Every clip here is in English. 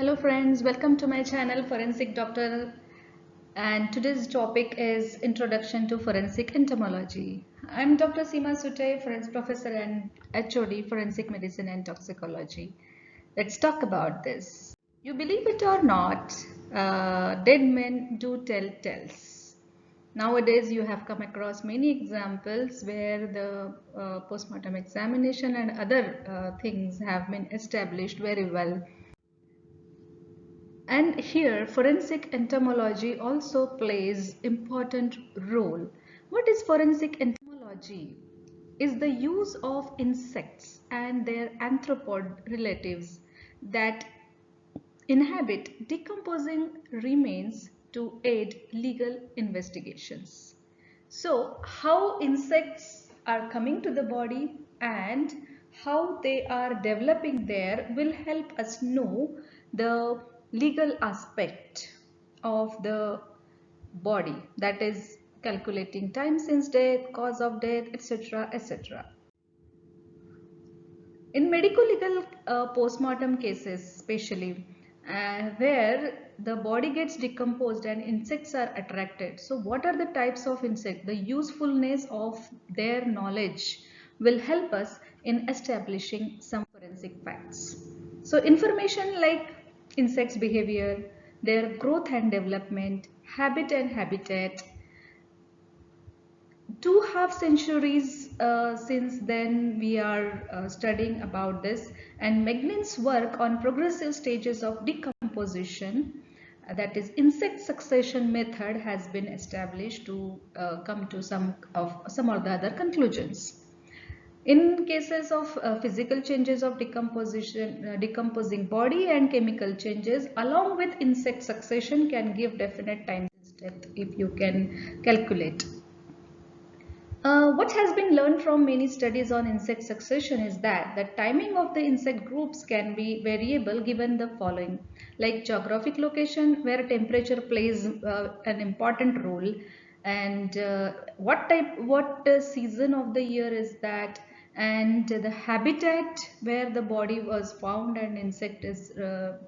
Hello friends, welcome to my channel Forensic Doctor, and today's topic is Introduction to Forensic Entomology. I'm Dr. Seema Sute, Forensic Professor and HOD Forensic Medicine and Toxicology. Let's talk about this. You believe it or not, dead men do tell tales. Nowadays you have come across many examples where the postmortem examination and other things have been established very well. And here forensic entomology also plays important role. What is forensic entomology? Is the use of insects and their arthropod relatives that inhabit decomposing remains to aid legal investigations. So, how insects are coming to the body and how they are developing there will help us know the legal aspect of the body, that is calculating time since death, cause of death, etc. etc. In medico legal postmortem cases, especially where the body gets decomposed and insects are attracted. So, what are the types of insect? The usefulness of their knowledge will help us in establishing some forensic facts. So, information like insects' behavior, their growth and development, habit and habitat, 2.5 centuries since then we are studying about this, and Meglin's work on progressive stages of decomposition, that is insect succession method, has been established to come to some or the other conclusions. In cases of physical changes of decomposing body and chemical changes along with insect succession can give definite time death if you can calculate. What has been learned from many studies on insect succession is that the timing of the insect groups can be variable given the following, like geographic location where temperature plays an important role, and what season of the year is that, and the habitat where the body was found and insect is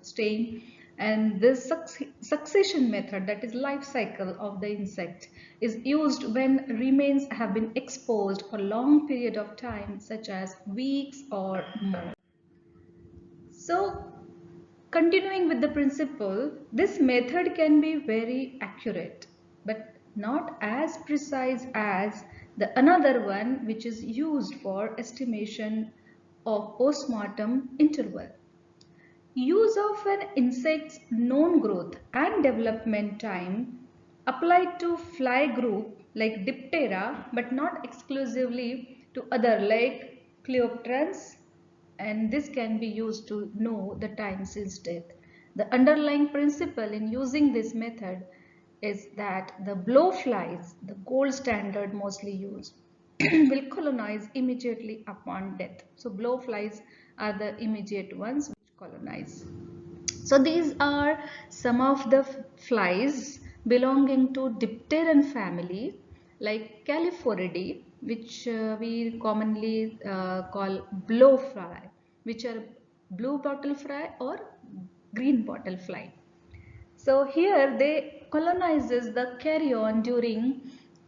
staying, and this succession method, that is life cycle of the insect, is used when remains have been exposed for long period of time such as weeks or more. So continuing with the principle, this method can be very accurate but not as precise as the another one which is used for estimation of postmortem interval. Use of an insect's known growth and development time applied to fly group like Diptera but not exclusively to other like Cleoptrans, and this can be used to know the time since death. The underlying principle in using this method is that the blowflies, the gold standard mostly used, will colonize immediately upon death. So blowflies are the immediate ones which colonize. So these are some of the flies belonging to dipteran family like Caliphoridae, which we commonly call blowfly, which are blue bottle fly or green bottle fly. So here they colonizes the carrion during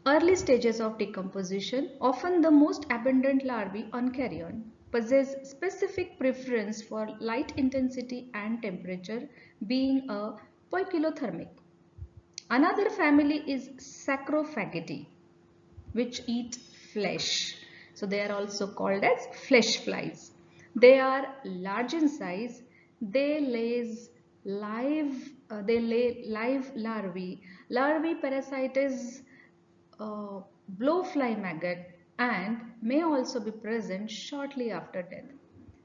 early stages of decomposition. Often the most abundant larvae on carrion possess specific preference for light intensity and temperature, being a poikilothermic. Another family is Sacrophagidae, which eat flesh. So they are also called as flesh flies. They are large in size. They lay live larvae. Larvae parasitize blowfly maggot and may also be present shortly after death.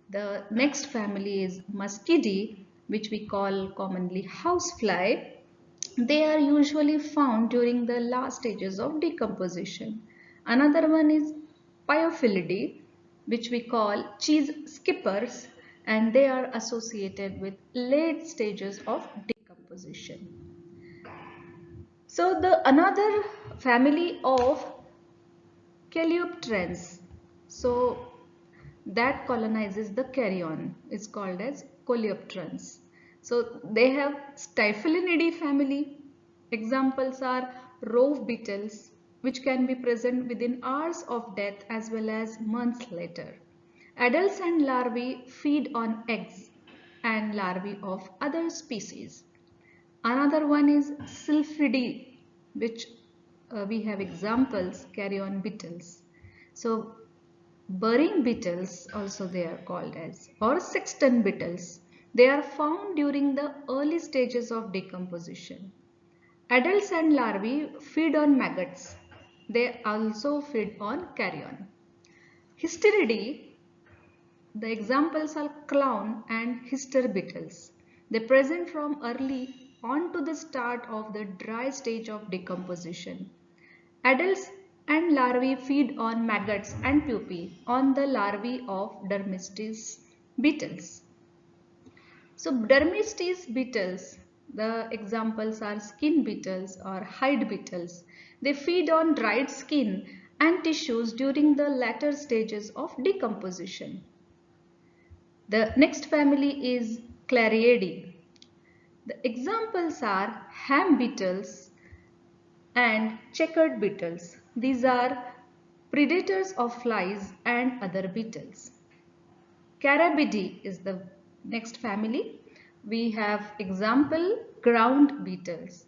The next family is Muscidae, which we call commonly housefly. They are usually found during the last stages of decomposition. Another one is Pyophilidae, which we call cheese skippers, and they are associated with late stages of decomposition. So the another family of Coleoptrans, so that colonizes the carrion, is called as Coleoptrans. So they have Staphylidae family. Examples are rove beetles, which can be present within hours of death as well as months later. Adults and larvae feed on eggs and larvae of other species. Another one is Sylphidae, which we have examples carrion beetles. So burying beetles also they are called as, or sexton beetles. They are found during the early stages of decomposition. Adults and larvae feed on maggots. They also feed on carrion. Hysteridae, the examples are clown and hister beetles. They present from early on to the start of the dry stage of decomposition. Adults and larvae feed on maggots and pupae on the larvae of Dermistes beetles. So Dermistes beetles, the examples are skin beetles or hide beetles. They feed on dried skin and tissues during the latter stages of decomposition. The next family is Clariidae. The examples are ham beetles and checkered beetles. These are predators of flies and other beetles. Carabidae is the next family. We have example ground beetles.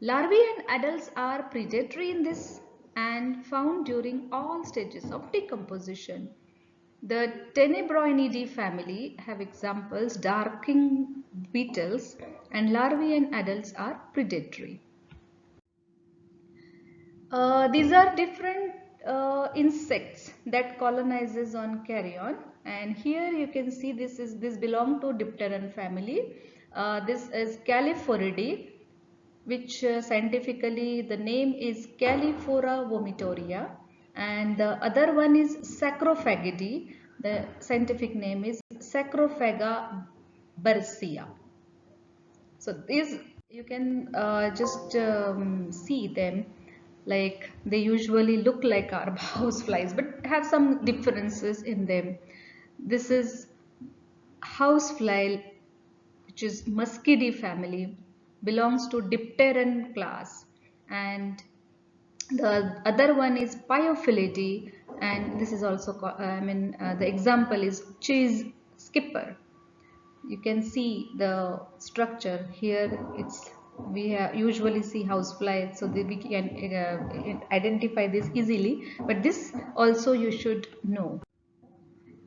Larvae and adults are predatory in this and found during all stages of decomposition. The Tenebroinidae family have examples darking beetles and larvae and adults are predatory. These are different insects that colonizes on carrion, and here you can see this belong to Dipteran family. This is Calliphoridae, which scientifically the name is Calliphora vomitoria, and the other one is Sacrophagidae. The scientific name is Sacrophaga bursia. So these you can just see them, like they usually look like our house flies but have some differences in them. This is housefly, which is Muscidae family, belongs to Dipteran class, and the other one is Pyophilidae, and this is also the example is cheese skipper. You can see the structure here. It's we usually see housefly, so that we can identify this easily, but this also you should know.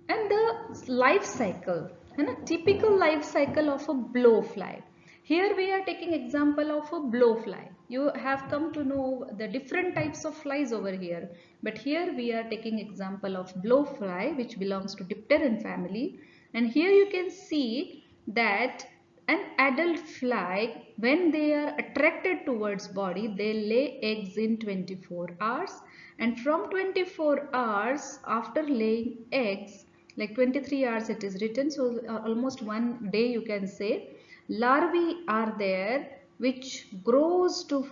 And the life cycle, and a typical life cycle of a blowfly. Here we are taking example of a blowfly. You have come to know the different types of flies over here, but here we are taking example of blowfly, which belongs to Dipteran family. And here you can see that an adult fly, when they are attracted towards body, they lay eggs in 24 hours, and from 24 hours after laying eggs, like 23 hours it is written, so almost one day you can say, larvae are there which grows to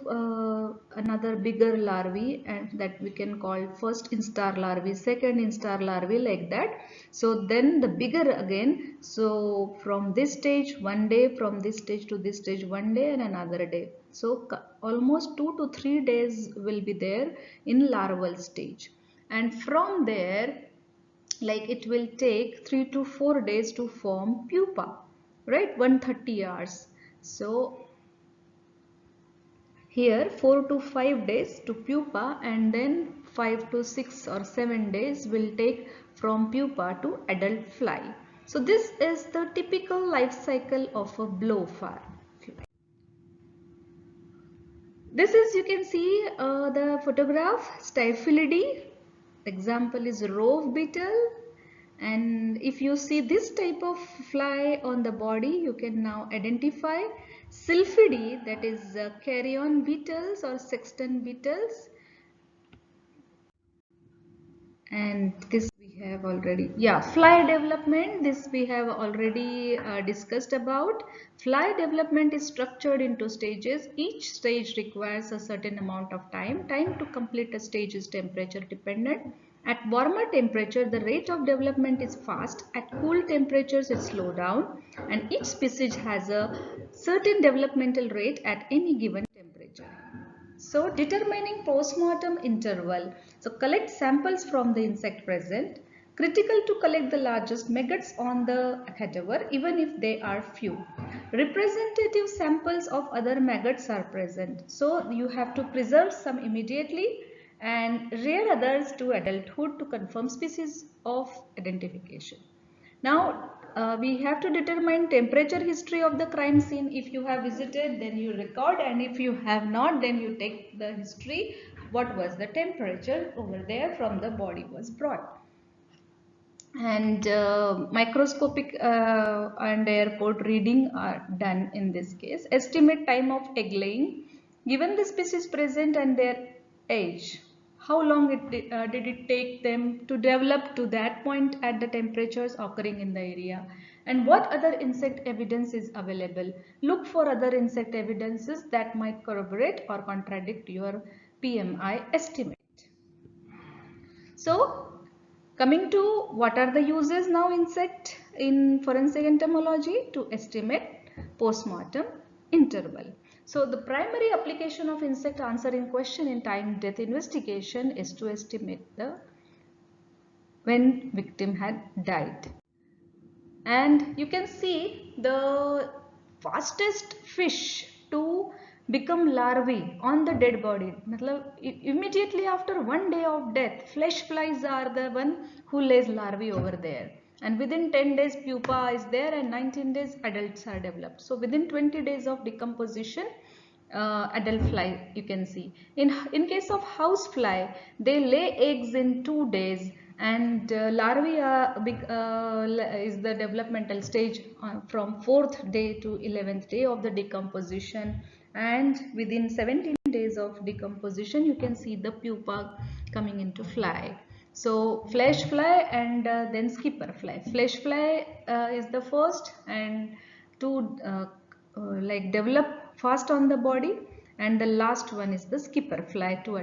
another bigger larvae, and that we can call first instar larvae, second instar larvae, like that. So then the bigger again, so from this stage one day, from this stage to this stage one day, and another day. So almost 2 to 3 days will be there in larval stage, and from there, like it will take 3 to 4 days to form pupa, right? 130 hours. So here 4 to 5 days to pupa, and then 5 to 6 or 7 days will take from pupa to adult fly. So this is the typical life cycle of a blowfly. This is, you can see the photograph, Staphylidae. Example is rove beetle. And if you see this type of fly on the body, you can now identify Sylphidae, that is carrion beetles or sexton beetles. And this we have already, yeah, fly development, this we have already discussed about. Fly development is structured into stages. Each stage requires a certain amount of time. Time to complete a stage is temperature dependent, At warmer temperature, the rate of development is fast. At cool temperatures, it slows down, and each species has a certain developmental rate at any given temperature. So, determining postmortem interval. So, collect samples from the insect present. Critical to collect the largest maggots on the cadaver, even if they are few. Representative samples of other maggots are present. So, you have to preserve some immediately and rear others to adulthood to confirm species of identification. Now, we have to determine temperature history of the crime scene. If you have visited, then you record, and if you have not, then you take the history. What was the temperature over there from the body was brought. And microscopic and airport reading are done in this case. Estimate time of egg laying. Given the species present and their age, how long did it take them to develop to that point at the temperatures occurring in the area, and what other insect evidence is available. Look for other insect evidences that might corroborate or contradict your PMI estimate. So, coming to what are the uses now insect in forensic entomology to estimate postmortem interval. So, the primary application of insect answering question in time death investigation is to estimate the when victim had died. And you can see the fastest fish to become larvae on the dead body. Immediately after 1 day of death, flesh flies are the one who lays larvae over there. And within 10 days pupa is there, and 19 days adults are developed. So within 20 days of decomposition, adult fly you can see. In case of house fly, they lay eggs in 2 days, and larvae is the developmental stage from 4th day to 11th day of the decomposition, and within 17 days of decomposition you can see the pupa coming into fly. So flesh fly and then skipper fly. Flesh fly is the first and to like develop fast on the body, and the last one is the skipper fly to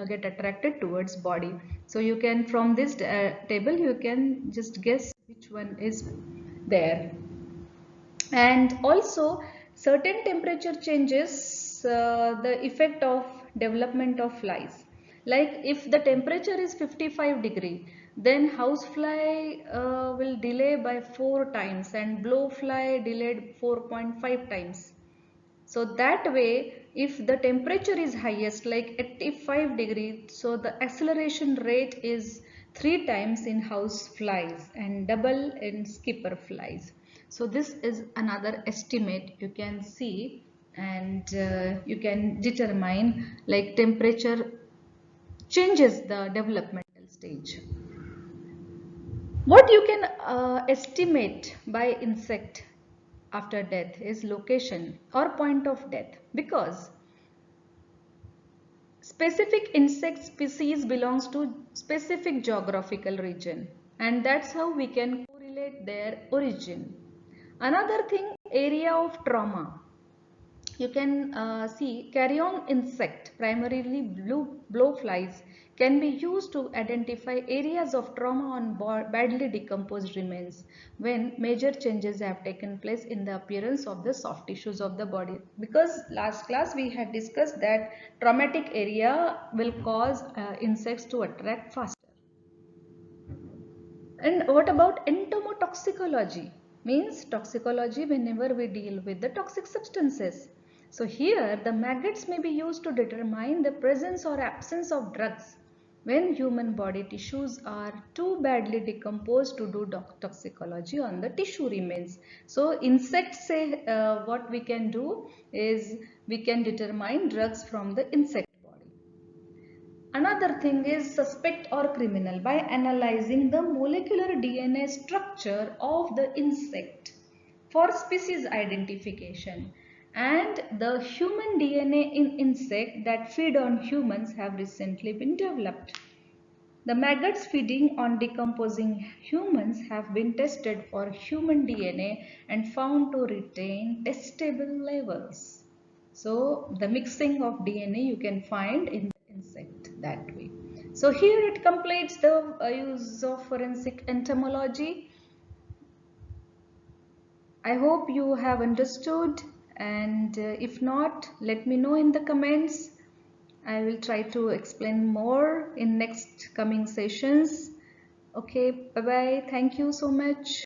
get attracted towards body. So you can from this table you can just guess which one is there. And also certain temperature changes the effect of development of flies. Like if the temperature is 55 degree, then housefly will delay by 4 times and blowfly delayed 4.5 times. So that way, if the temperature is highest like 85 degrees, so the acceleration rate is 3 times in house flies and double in skipper flies. So this is another estimate you can see, and you can determine like temperature changes the developmental stage. What you can estimate by insect after death is location or point of death, because specific insect species belongs to specific geographical region, and that's how we can correlate their origin. Another thing, area of trauma. You can see carrion insect, primarily blowflies, can be used to identify areas of trauma on badly decomposed remains when major changes have taken place in the appearance of the soft tissues of the body. Because last class we had discussed that traumatic area will cause insects to attract faster. And what about entomotoxicology? Means toxicology whenever we deal with the toxic substances. So here the maggots may be used to determine the presence or absence of drugs when human body tissues are too badly decomposed to do toxicology on the tissue remains. So insects say what we can do is we can determine drugs from the insect. Another thing is suspect or criminal by analyzing the molecular DNA structure of the insect for species identification, and the human DNA in insect that feed on humans have recently been developed. The maggots feeding on decomposing humans have been tested for human DNA and found to retain testable levels. So the mixing of DNA you can find in the insect that way. So here it completes the use of forensic entomology. I hope you have understood, and if not, let me know in the comments. I will try to explain more in next coming sessions. Okay, bye bye. Thank you so much.